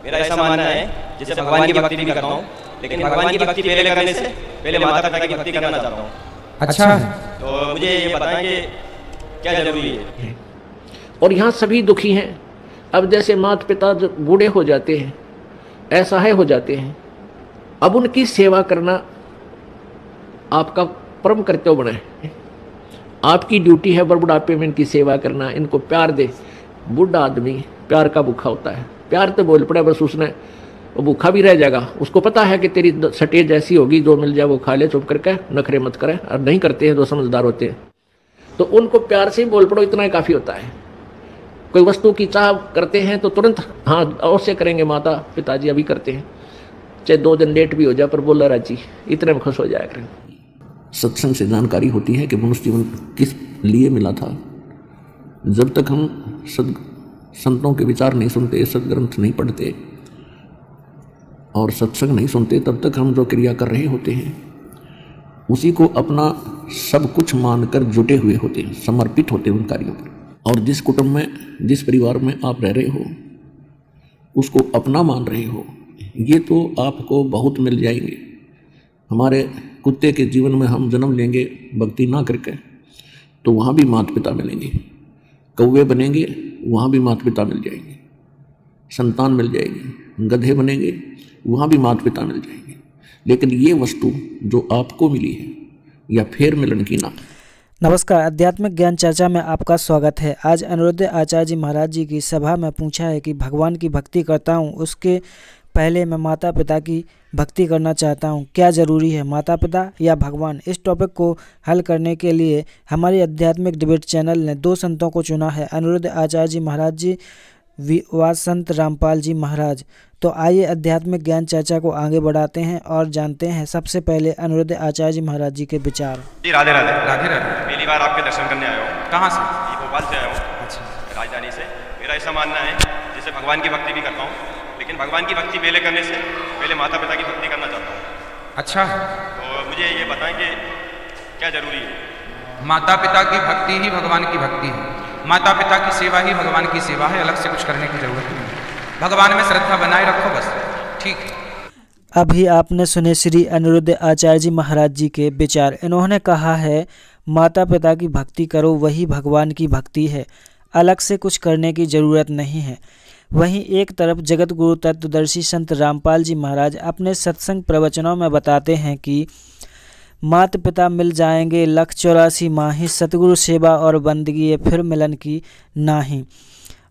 मेरा ऐसा मानना है, जैसे भगवान की भक्ति भी करता हूँ, लेकिन भगवान की भक्ति पहले करने से पहले माता पिता की भक्ति करना चाहता हूँ। अच्छा, तो मुझे ये बताएं कि क्या जरूरी है। और यहाँ सभी दुखी हैं। अब जैसे माता पिता जो बूढ़े हो जाते हैं, असहाय हो जाते हैं, अब उनकी सेवा करना आपका परम कर्तव्य बना है। आपकी ड्यूटी है बुढ़ापे में इनकी सेवा करना, इनको प्यार दे। बूढ़ा आदमी प्यार का भूखा होता है। प्यार तो बोल पड़े बस, उसने वो भूखा भी रह जाएगा। उसको पता है कि तेरी सटेज ऐसी होगी, जो मिल जाए वो खा ले, चुप करके नखरे मत करे। और नहीं करते हैं, जो समझदार होते हैं, तो उनको प्यार से ही बोल पड़ो, इतना ही काफ़ी होता है। कोई वस्तु की चाह करते हैं तो तुरंत हाँ अवश्य करेंगे, माता पिताजी अभी करते हैं, चाहे 2 दिन लेट भी हो जाए, पर बोला राजी, इतने में खुश हो जाया करें। सत्संग से जानकारी होती है कि मनुष्य जीवन किस लिए मिला था। जब तक हम संतों के विचार नहीं सुनते, सदग्रंथ नहीं पढ़ते और सत्संग नहीं सुनते, तब तक हम जो क्रिया कर रहे होते हैं उसी को अपना सब कुछ मानकर जुटे हुए होते हैं, समर्पित होते हैं उन कार्यों पर। और जिस कुटुंब में, जिस परिवार में आप रह रहे हो, उसको अपना मान रहे हो, ये तो आपको बहुत मिल जाएंगे। हमारे कुत्ते के जीवन में हम जन्म लेंगे भक्ति ना करके, तो वहाँ भी माता पिता मिलेंगे। कौवे बनेंगे, वहाँ भी माता पिता मिल जाएंगे। संतान मिल जाएगी। गधे बनेंगे, वहाँ भी माता पिता मिल जाएंगे। लेकिन ये वस्तु जो आपको मिली है, या फिर मिलन की ना। नमस्कार, आध्यात्मिक ज्ञान चर्चा में आपका स्वागत है। आज अनिरुद्ध आचार्य जी महाराज जी की सभा में पूछा है कि भगवान की भक्ति करता हूँ, उसके पहले मैं माता पिता की भक्ति करना चाहता हूँ, क्या ज़रूरी है, माता पिता या भगवान? इस टॉपिक को हल करने के लिए हमारी आध्यात्मिक डिबेट चैनल ने 2 संतों को चुना है, अनिरुद्ध आचार्य जी महाराज जी व संत रामपाल जी महाराज। तो आइए आध्यात्मिक ज्ञान चर्चा को आगे बढ़ाते हैं और जानते हैं सबसे पहले अनिरुद्ध आचार्य जी महाराज जी के विचार। जी राधे राधे। राधे राधे। पहली बार आपके दर्शन करने आया हूँ। कहाँ से? ये भोपाल से आया हूँ। अच्छा, राजधानी से। मेरा ऐसा मानना है, जैसे भगवान की भक्ति भी करता हूँ, लेकिन भगवान की भक्ति पहले करने से पहले माता पिता की भक्ति करना चाहता हूँ। अच्छा, तो मुझे ये बताएं कि क्या जरूरी है। माता पिता की भक्ति ही भगवान की भक्ति है। माता पिता की सेवा ही भगवान की सेवा है, अलग से कुछ करने की जरूरत नहीं है। भगवान में श्रद्धा बनाए रखो बस, ठीक है। अभी आपने सुने श्री अनिरुद्ध आचार्य जी महाराज जी के विचार। इन्होंने कहा है माता पिता की भक्ति करो, वही भगवान की भक्ति है, अलग से कुछ करने की ज़रूरत नहीं है। वहीं एक तरफ जगत गुरु तत्वदर्शी संत रामपाल जी महाराज अपने सत्संग प्रवचनों में बताते हैं कि माता पिता मिल जाएंगे 184 माही, सतगुरु सेवा और बंदगी ये फिर मिलन की नाही।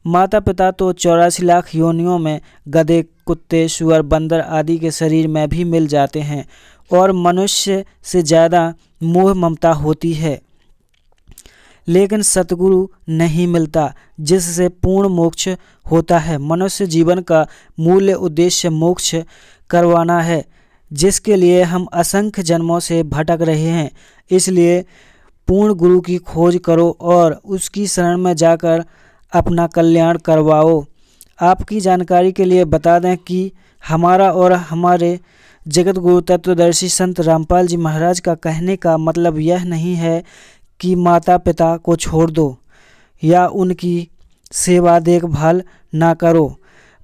माता पिता तो 84 लाख योनियों में गधे, कुत्ते, सुअर, बंदर आदि के शरीर में भी मिल जाते हैं और मनुष्य से ज़्यादा मोह ममता होती है, लेकिन सतगुरु नहीं मिलता जिससे पूर्ण मोक्ष होता है। मनुष्य जीवन का मूल्य उद्देश्य मोक्ष करवाना है, जिसके लिए हम असंख्य जन्मों से भटक रहे हैं। इसलिए पूर्ण गुरु की खोज करो और उसकी शरण में जाकर अपना कल्याण करवाओ। आपकी जानकारी के लिए बता दें कि हमारा और हमारे जगत गुरु तत्वदर्शी संत रामपाल जी महाराज का कहने का मतलब यह नहीं है कि माता पिता को छोड़ दो या उनकी सेवा देखभाल ना करो।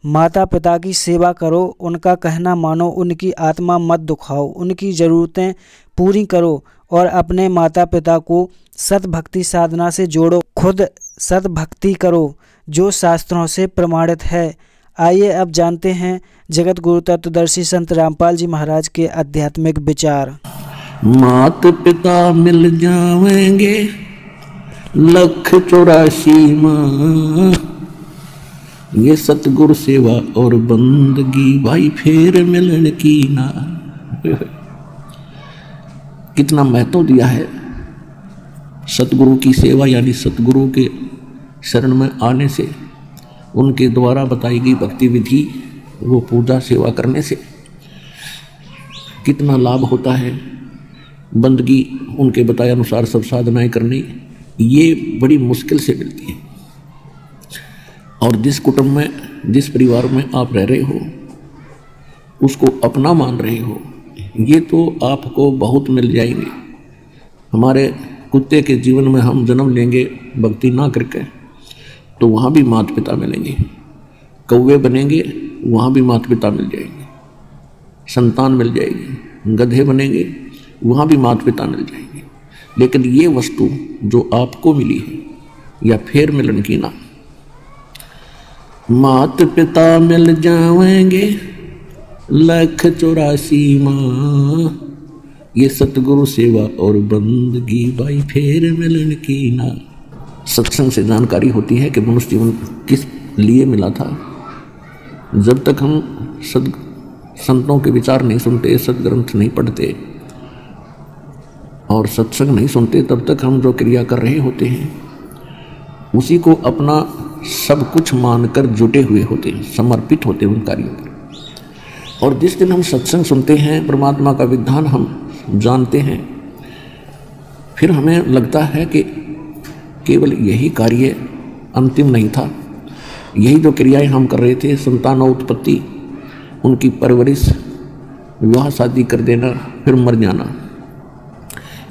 माता पिता की सेवा करो, उनका कहना मानो, उनकी आत्मा मत दुखाओ, उनकी ज़रूरतें पूरी करो और अपने माता पिता को सतभक्ति साधना से जोड़ो। खुद सतभक्ति करो जो शास्त्रों से प्रमाणित है। आइए अब जानते हैं जगत गुरु तत्वदर्शी संत रामपाल जी महाराज के आध्यात्मिक विचार। मात पिता मिल जाएंगे 184 माह, ये सतगुरु सेवा और बंदगी भाई फिर मिलन की ना। कितना महत्व दिया है सतगुरु की सेवा, यानी सतगुरु के शरण में आने से, उनके द्वारा बताई गई भक्ति विधि, वो पूजा सेवा करने से कितना लाभ होता है। बंदगी उनके बताए अनुसार सब साधनाएं करनी, ये बड़ी मुश्किल से मिलती है। और जिस कुटुंब में, जिस परिवार में आप रह रहे हो, उसको अपना मान रहे हो, ये तो आपको बहुत मिल जाएंगे। हमारे कुत्ते के जीवन में हम जन्म लेंगे भक्ति ना करके, तो वहाँ भी माता पिता मिलेंगे। कौवे बनेंगे, वहाँ भी माता पिता मिल जाएंगे, संतान मिल जाएगी, गधे बनेंगे वहाँ भी माता पिता मिल जाएंगे। लेकिन ये वस्तु जो आपको मिली है या फिर मिलन की ना, माता पिता मिल जाएंगे 184 माँ, ये सतगुरु सेवा और बंदगी भाई फिर मिलन की ना। सत्संग से जानकारी होती है कि मनुष्य जीवन किस लिए मिला था। जब तक हम संतों के विचार नहीं सुनते, सदग्रंथ नहीं पढ़ते और सत्संग नहीं सुनते, तब तक हम जो क्रिया कर रहे होते हैं उसी को अपना सब कुछ मानकर जुटे हुए होते हैं, समर्पित होते हैं उन कार्यों पर। और जिस दिन हम सत्संग सुनते हैं, परमात्मा का विधान हम जानते हैं, फिर हमें लगता है कि केवल यही कार्य अंतिम नहीं था। यही जो क्रियाएं हम कर रहे थे, संतानोत्पत्ति, उनकी परवरिश, विवाह शादी कर देना, फिर मर जाना,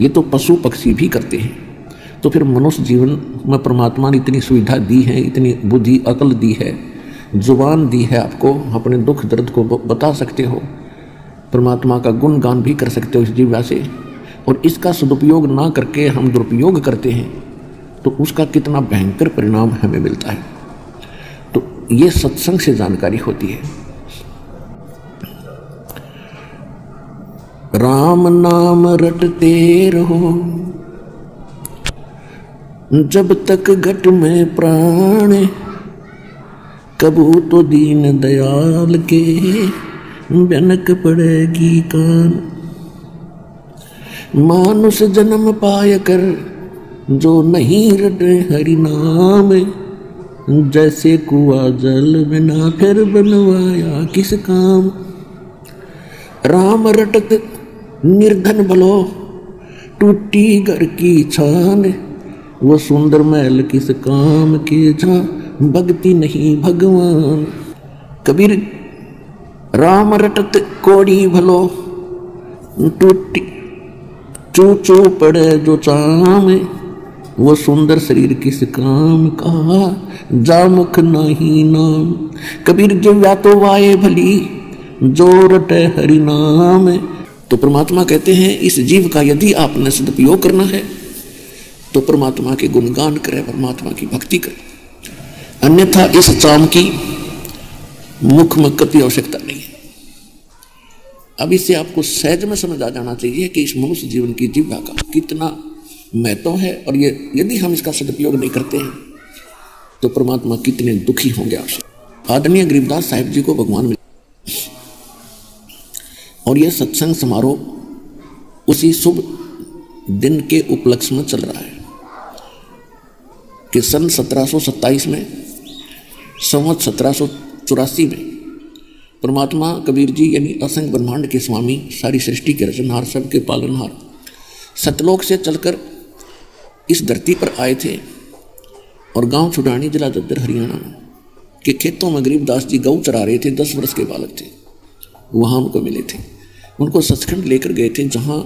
ये तो पशु पक्षी भी करते हैं। तो फिर मनुष्य जीवन में परमात्मा ने इतनी सुविधा दी है, इतनी बुद्धि अकल दी है, जुबान दी है, आपको अपने दुख दर्द को बता सकते हो, परमात्मा का गुणगान भी कर सकते हो इस जीवा से। और इसका सदुपयोग ना करके हम दुरुपयोग करते हैं तो उसका कितना भयंकर परिणाम हमें मिलता है। तो ये सत्संग से जानकारी होती है। राम नाम रटते रहो जब तक घट में प्राण, कबू तो दीन दयाल के भनक पड़ेगी कान। मानुष जन्म पाय कर जो नहीं रटे हरि नाम, जैसे कुआ जल बिना फिर बनवाया किस काम। राम रटत निर्धन भलो टूटी घर की छान, वो सुंदर महल किस काम के जा भक्ति नहीं भगवान। कबीर राम रटत कोड़ी भलो टूटी चू चू पड़े जो चाम, वो सुंदर शरीर किस काम का जा मुख नहीं नाम। कबीर जिव्या तो वाए भली जो रटे हरि नाम। तो परमात्मा कहते हैं इस जीव का यदि आपने सदुपयोग करना है तो परमात्मा के गुणगान करें, परमात्मा की भक्ति करें, अन्यथा इस चाम की मुख में कभी आवश्यकता नहीं है। अब इससे आपको सहज में समझ आ जाना चाहिए कि इस मनुष्य जीवन की जीवा का कितना महत्व है, और ये यदि हम इसका सदुपयोग नहीं करते हैं तो परमात्मा कितने दुखी होंगे आपसे। आदरणीय गरीबदास साहिब जी को भगवान मिले और यह सत्संग समारोह उसी शुभ दिन के उपलक्ष्य में चल रहा है कि सन 1727 में, संवत 1784 में परमात्मा कबीर जी यानी असंख्य ब्रह्मांड के स्वामी, सारी सृष्टि के रचनहार, सबके पालनहार, सतलोक से चलकर इस धरती पर आए थे और गांव छुड़ानी जिला जद्दर हरियाणा के खेतों में गरीबदास जी गऊ चरा रहे थे। 10 वर्ष के बालक थे, वहाँ उनको मिले थे। उनको सचखंड लेकर गए थे जहाँ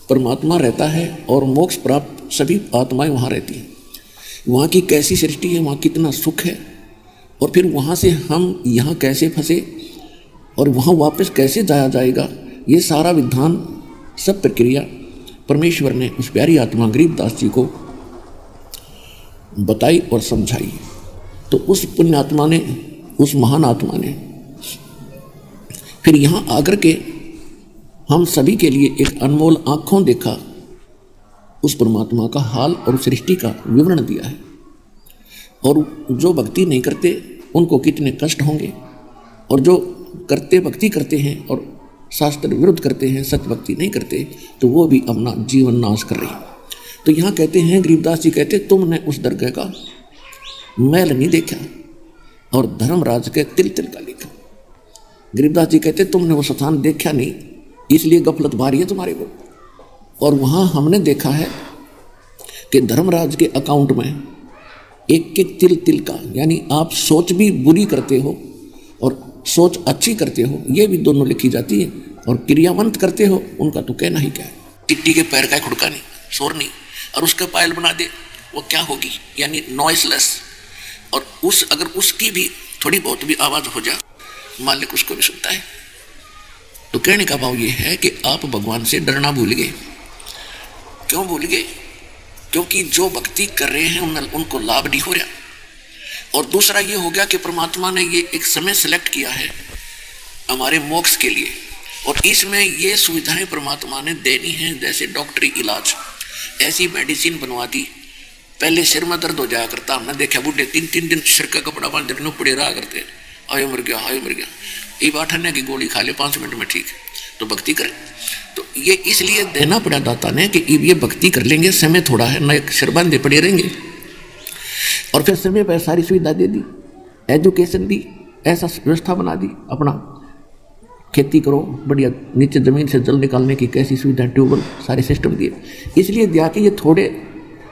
परमात्मा रहता है और मोक्ष प्राप्त सभी आत्माएं वहाँ रहती हैं। वहाँ की कैसी सृष्टि है, वहाँ कितना सुख है, और फिर वहाँ से हम यहाँ कैसे फंसे और वहाँ वापस कैसे जाया जाएगा, ये सारा विधान, सब प्रक्रिया परमेश्वर ने उस प्यारी आत्मा गरीबदास जी को बताई और समझाई। तो उस पुण्यात्मा ने, उस महान आत्मा ने फिर यहाँ आकर के हम सभी के लिए एक अनमोल आँखों देखा उस परमात्मा का हाल और सृष्टि का विवरण दिया है। और जो भक्ति नहीं करते उनको कितने कष्ट होंगे, और जो करते भक्ति करते हैं और शास्त्र विरुद्ध करते हैं, सत्य भक्ति नहीं करते, तो वो भी अपना जीवन नाश कर रहे हैं। तो यहाँ कहते हैं, गरीबदास जी कहते, तुमने उस दरगाह का मैल नहीं देखा और धर्मराज के तिल तिल का लिखा। गरीबदास जी कहते, तुमने वो स्थान देखा नहीं, इसलिए गफलत भारी है तुम्हारे को। और वहाँ हमने देखा है कि धर्मराज के अकाउंट में एक एक तिल तिल का, यानी आप सोच भी बुरी करते हो और सोच अच्छी करते हो, ये भी दोनों लिखी जाती है। और क्रियावंत करते हो, उनका तो कहना ही क्या है। टिट्टी के पैर का खुड़का नहीं, शोर नहीं, और उसका पायल बना दे, वो क्या होगी, यानी नॉइसलेस। और अगर उसकी भी थोड़ी बहुत भी आवाज़ हो जाए मालिक उसको भी सुनता है। तो कहने का भाव ये है कि आप भगवान से डरना भूल गए। क्यों भूल गए? क्योंकि जो भक्ति कर रहे हैं उनको लाभ नहीं हो रहा। और दूसरा ये हो गया कि परमात्मा ने ये एक समय सेलेक्ट किया है हमारे मोक्ष के लिए, और इसमें ये सुविधाएं परमात्मा ने देनी है, जैसे डॉक्टरी इलाज, ऐसी मेडिसिन बनवा दी। पहले सिर में दर्द हो जाया करता, हमने देखा बूढ़े 3-3 दिन सिर का कपड़ा बांध देने पड़े रहा करते, हाय मर गया हाय मर गया, ये बाठने की गोली खा ले 5 मिनट में ठीक। तो भक्ति करें तो ये इसलिए देना पड़ा दाता ने कि ये भक्ति कर लेंगे, समय थोड़ा है, न सिर बांधे पड़े रहेंगे। और फिर समय पर सारी सुविधा दे दी, एजुकेशन दी, ऐसा व्यवस्था बना दी, अपना खेती करो बढ़िया, नीचे ज़मीन से जल निकालने की कैसी सुविधा, ट्यूबवेल, सारे सिस्टम दिए। इसलिए दिया कि ये थोड़े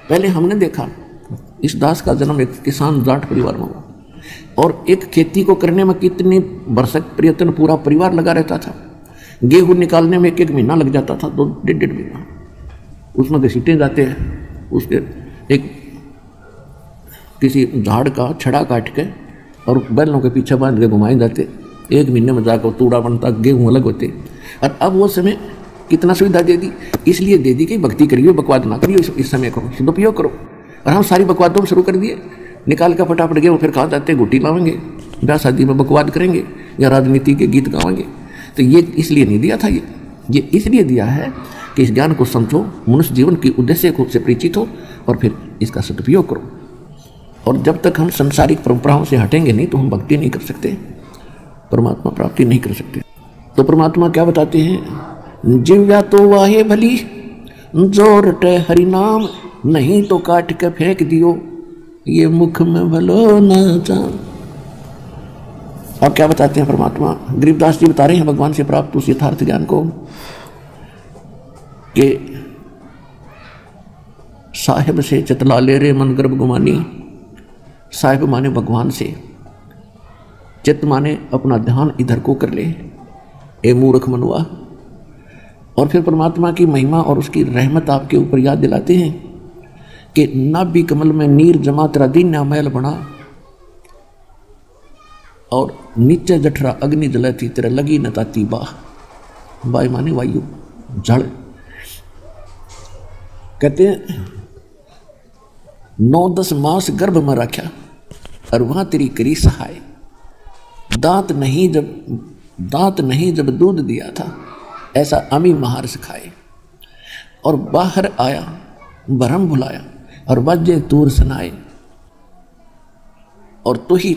पहले हमने देखा इस दास का जन्म एक किसान जाट परिवार में हुआ, और एक खेती को करने में कितनी भरसक प्रयत्न पूरा परिवार लगा रहता था। गेहूँ निकालने में 1 महीना लग जाता था, 2-1.5 महीना, उसमें घसीटे जाते हैं, उसके एक किसी झाड़ का छड़ा काट के और बैलों के पीछे बांध के घुमाए जाते, 1 महीने में जाकर तूड़ा बनता, गेहूँ अलग होते। और अब वो समय कितना सुविधा दे दी, इसलिए दे दी कि भक्ति करिए, बकवाद ना करिए, इस समय को सदुपयोग करो। और हम सारी बकवादों शुरू कर दिए, निकाल कर फटाफट गेहूँ फिर कहाँ जाते, घुट्टी लावेंगे, ब्याह शादी में बकवाद करेंगे या राजनीति के गीत गावेंगे। तो ये इसलिए नहीं दिया था, ये इसलिए दिया है कि इस ज्ञान को समझो, मनुष्य जीवन के उद्देश्य को से परिचित हो और फिर इसका सदुपयोग करो। और जब तक हम संसारिक परंपराओं से हटेंगे नहीं तो हम भक्ति नहीं कर सकते, परमात्मा प्राप्ति नहीं कर सकते। तो परमात्मा क्या बताते हैं, जिव्या तो वाहे भली जो रटे हरि नाम, नहीं तो काट के फेंक दियो ये मुख में भलो न जान। अब क्या बताते हैं परमात्मा, गरीबदास जी बता रहे हैं भगवान से प्राप्त उस यथार्थ ज्ञान को कि साहिब से चतला ले रे मन गर्भ गुमानी। साहिब माने भगवान से, चित्त माने अपना ध्यान इधर को कर ले, ए मूर्ख मनुआ। और फिर परमात्मा की महिमा और उसकी रहमत आपके ऊपर याद दिलाते हैं कि नाभि कमल में नीर जमा तेरा दीन मैल बना, और नीचे जठरा अग्नि जलती तेरा लगी न ताती बाह। बाय माने वायु, जड़। कहते हैं 9-10 मास गर्भ में रखा और वहां तेरी करी सहाय। दांत नहीं जब दूध दिया था, ऐसा अमी महार सिखाए। और बाहर आया भरम भुलाया और बाजे तूर सुनाए। और तो ही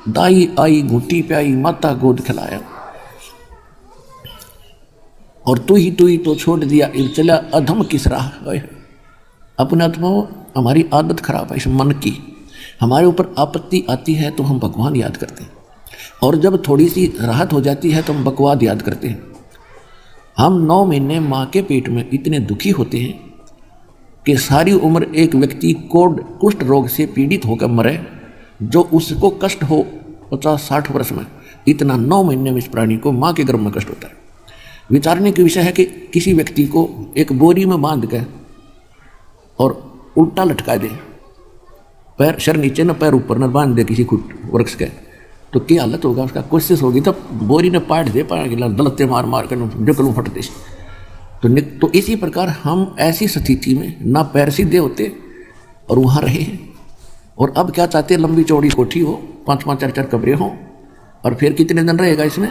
दाई आई घुटी प्याई माता गोद खिलाया। और तू ही तो छोड़ दिया इब चला अधम किस राह। अपने आत्मा हमारी आदत खराब है इस मन की, हमारे ऊपर आपत्ति आती है तो हम भगवान याद करते हैं, और जब थोड़ी सी राहत हो जाती है तो हम बकवाद याद करते हैं। हम 9 महीने माँ के पेट में इतने दुखी होते हैं कि सारी उम्र एक व्यक्ति कुष्ठ रोग से पीड़ित होकर मरे, जो उसको कष्ट हो 50-60 वर्ष में, इतना 9 महीने में इस प्राणी को माँ के गर्भ में कष्ट होता है। विचारने की विषय है कि किसी व्यक्ति को एक बोरी में बांध के और उल्टा लटका दे, पैर सर नीचे न पैर ऊपर न बांध दे किसी वृक्ष के, तो क्या हालत होगा उसका। कोशिश होगी तब बोरी ने पाट दे, दलते मार मार कर डकलू फट दे। तो इसी प्रकार हम ऐसी स्थिति में ना पैर सीधे होते और वहाँ रहे हैं। और अब क्या चाहते हैं, लंबी चौड़ी कोठी हो, 5-5 4-4 कमरे हों, और फिर कितने दिन रहेगा इसमें,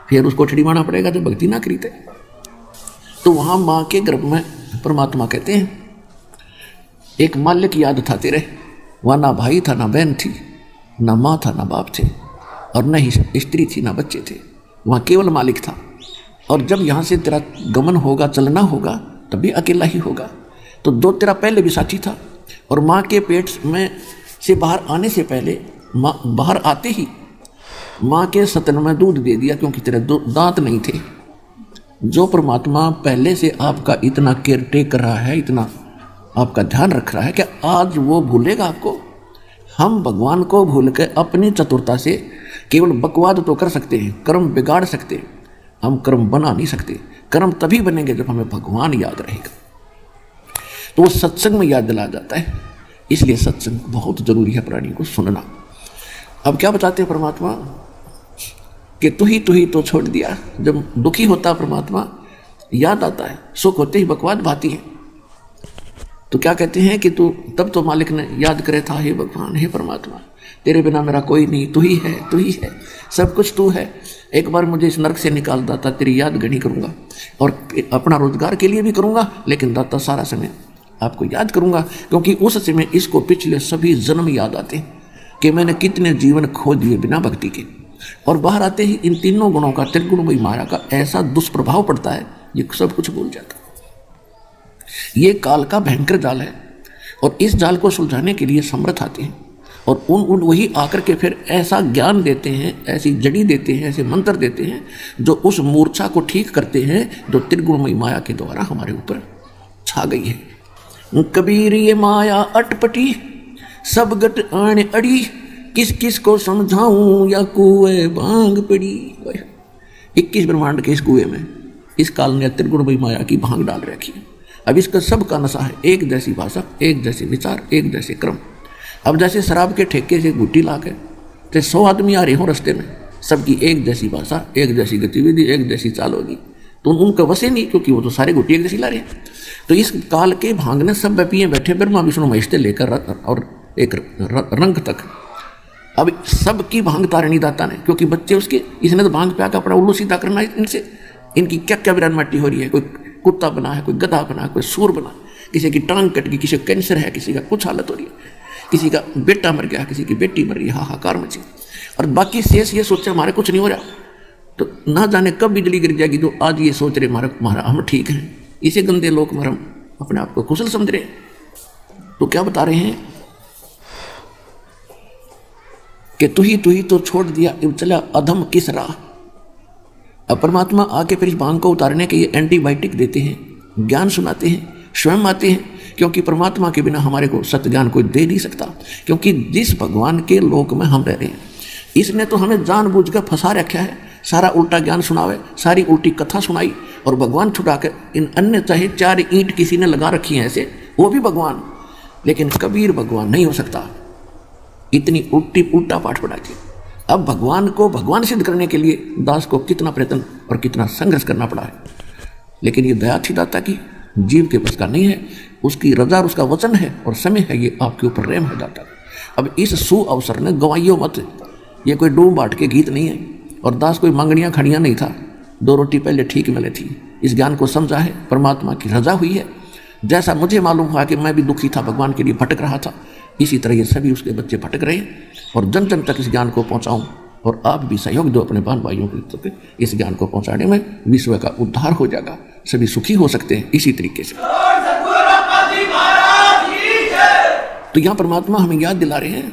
फिर उसको छड़ीमाना पड़ेगा जब भक्ति ना करी। तो वहाँ माँ के गर्भ में परमात्मा कहते हैं एक माल्य की याद था तेरे, वहाँ ना भाई था ना बहन थी, ना माँ था ना बाप थे, और न ही स्त्री थी ना बच्चे थे, वहाँ केवल मालिक था। और जब यहाँ से तेरा गमन होगा, चलना होगा, तभी अकेला ही होगा। तो 2 तेरा पहले भी साथी था, और माँ के पेट में से बाहर आने से पहले, माँ बाहर आते ही माँ के स्तन में दूध दे दिया, क्योंकि तेरे दांत नहीं थे। जो परमात्मा पहले से आपका इतना केयर टेक कर रहा है, इतना आपका ध्यान रख रहा है, क्या आज वो भूलेगा आपको? हम भगवान को भूल के अपनी चतुरता से केवल बकवाद तो कर सकते हैं, कर्म बिगाड़ सकते हैं, हम कर्म बना नहीं सकते। कर्म तभी बनेंगे जब हमें भगवान याद रहेगा, तो वो सत्संग में याद दिला जाता है। इसलिए सत्संग बहुत जरूरी है प्राणी को सुनना। अब क्या बताते हैं परमात्मा, कि तू ही तो छोड़ दिया। जब दुखी होता परमात्मा याद आता है, सुख होते ही बकवाद भाती है। तो क्या कहते हैं कि तू तब तो मालिक ने याद करे था, हे भगवान, हे परमात्मा, तेरे बिना मेरा कोई नहीं, तू ही है, सब कुछ तू है। एक बार मुझे इस नरक से निकाल दाता, तेरी याद घनी करूँगा और अपना रोजगार के लिए भी करूँगा, लेकिन दाता सारा समय आपको याद करूँगा, क्योंकि उस समय इसको पिछले सभी जन्म याद आते हैं कि मैंने कितने जीवन खो दिए बिना भक्ति के। और बाहर आते ही इन तीनों गुणों का, त्रिगुणमयी माया का ऐसा दुष्प्रभाव पड़ता है, ये सब कुछ भूल जाता है। ये काल का भयंकर जाल है और इस जाल को सुलझाने के लिए समर्थ आते हैं और उन वही आकर के फिर ऐसा ज्ञान देते हैं, ऐसी जड़ी देते हैं, ऐसे मंत्र देते हैं जो उस मूर्छा को ठीक करते हैं जो त्रिगुणमयी माया के द्वारा हमारे ऊपर छा गई है। कबीर ये माया अटपटी, सब गट आने अड़ी, किस किस को समझाऊं या कुएं भांग पड़ी। 21 ब्रह्मांड के इस कुएं में इस काल ने त्रिगुणमयी माया की भांग डाल रखी है। अब इसका सबका नशा है, एक जैसी भाषा, एक जैसे विचार, एक जैसे क्रम। अब जैसे शराब के ठेके से गुट्टी ला के तो 100 आदमी आ रहे हो रास्ते में, सबकी एक जैसी भाषा, एक जैसी गतिविधि, एक जैसी चाल होगी, तो उनका वसे नहीं, क्योंकि वो तो सारे गुट्टी एक जैसी ला रहे हैं। तो इस काल के भांग ने सब पिए बैठे, ब्रह्मा विष्णु महेश से लेकर और एक रंग तक। अब सबकी भांग तारणी दाता ने, क्योंकि बच्चे उसके, इसने तो भांग प्या का अपना उल्लू सीधा करना है इनसे। इनकी क्या क्या विरान माटी हो रही है, कोई कुत्ता बना है, कोई गधा बना है, कोई सूर बना, किसी की टांग कट गई, किसी को कैंसर है, किसी का कुछ हालत हो रही है, किसी का बेटा मर गया, किसी की बेटी मर रही है, हाहाकार मची। और बाकी शेष ये सोचे हमारे कुछ नहीं हो रहा, तो ना जाने कब बिजली गिर जाएगी। जो आज ये सोच रहे हमारा हम ठीक हैं, इसे गंदे लोग हम अपने आप को कुशल समझ रहे। तो क्या बता रहे हैं कि तू ही तो छोड़ दिया, चला अधम किस राह। अब परमात्मा आके फिर इस भांग को उतारने के लिए एंटीबायोटिक देते हैं, ज्ञान सुनाते हैं, स्वयं आते हैं, क्योंकि परमात्मा के बिना हमारे को सत्य ज्ञान कोई दे नहीं सकता। क्योंकि जिस भगवान के लोक में हम रह रहे हैं, इसने तो हमें जानबूझ कर फंसा रखा है, सारा उल्टा ज्ञान सुनावे, सारी उल्टी कथा सुनाई और भगवान छुटा कर इन अन्य चाहे 4 ईंट किसी ने लगा रखी हैं ऐसे, वो भी भगवान, लेकिन कबीर भगवान नहीं हो सकता, इतनी उल्टा पाठ पढ़ा के। अब भगवान को भगवान सिद्ध करने के लिए दास को कितना प्रयत्न और कितना संघर्ष करना पड़ा है, लेकिन ये दया थी दाता की, जीव के बस का नहीं है, उसकी रजा और उसका वचन है और समय है, ये आपके ऊपर प्रेम है दाता। अब इस सु अवसर ने गवाइयो मत, ये कोई डूब बाट के गीत नहीं है और दास कोई मांगड़ियाँ खड़ियाँ नहीं था, 2 रोटी पहले ठीक मिले थी। इस ज्ञान को समझा है, परमात्मा की रजा हुई है। जैसा मुझे मालूम हुआ कि मैं भी दुखी था, भगवान के लिए भटक रहा था, इसी तरह ये सभी उसके बच्चे भटक रहे हैं और जन जन तक इस ज्ञान को पहुँचाऊँ और आप भी सहयोग दो अपने बहन भाइयों के, इस ज्ञान को पहुँचाने में विश्व का उद्धार हो जाएगा, सभी सुखी हो सकते हैं इसी तरीके से। तो यहाँ परमात्मा हमें याद दिला रहे हैं,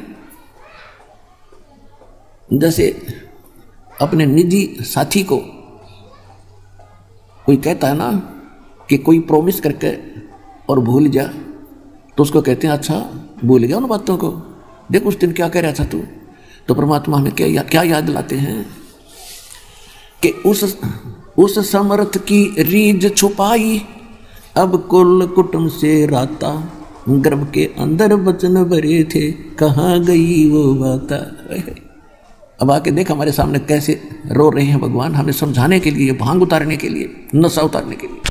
जैसे अपने निजी साथी को कोई कहता है ना कि कोई प्रॉमिस करके और भूल जा, तो उसको कहते हैं अच्छा भूल गया उन बातों को, देख उस दिन क्या कह रहा था तू। तो परमात्मा हमें क्या याद दिलाते हैं कि उस समर्थ की रीझ छुपाई, अब कुल कुटुंब से राता, गर्भ के अंदर बचन भरे थे, कहाँ गई वो बाता। अब आके देख हमारे सामने कैसे रो रहे हैं भगवान, हमें समझाने के लिए, भांग उतारने के लिए, नशा उतारने के लिए।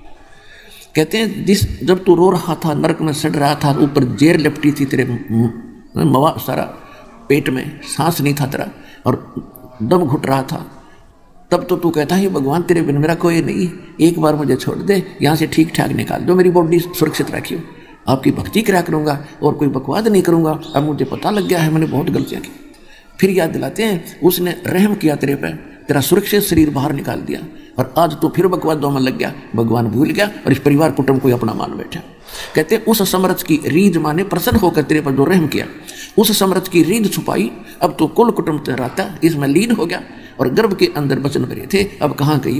कहते हैं जब तू रो रहा था, नरक में सड़ रहा था, ऊपर जेर लिपटी थी तेरे मवा सारा पेट में, सांस नहीं था तेरा और दम घुट रहा था, तब तो तू कहता है भगवान तेरे बिन मेरा कोई नहीं, एक बार मुझे छोड़ दे, यहाँ से ठीक ठाक निकाल दो, मेरी बॉडी सुरक्षित रखियो, आपकी भक्ति करा करूँगा और कोई बकवाद नहीं करूँगा। अब मुझे पता लग गया है मैंने बहुत गलतियाँ की। फिर याद दिलाते हैं उसने रहम किया तेरे पे, तेरा सुरक्षित शरीर बाहर निकाल दिया और आज तो फिर बकवादों में लग गया, भगवान भूल गया और इस परिवार कुटुंब को अपना मान बैठा। कहते हैं उस समर्थ की रीझ माने प्रसन्न होकर तेरे पर जो रहम किया, उस समर्थ की रीझ छुपाई, अब तो कुल कुटुंब तेरा इसमें लीन हो गया और गर्भ के अंदर बचन भरे थे, अब कहाँ गई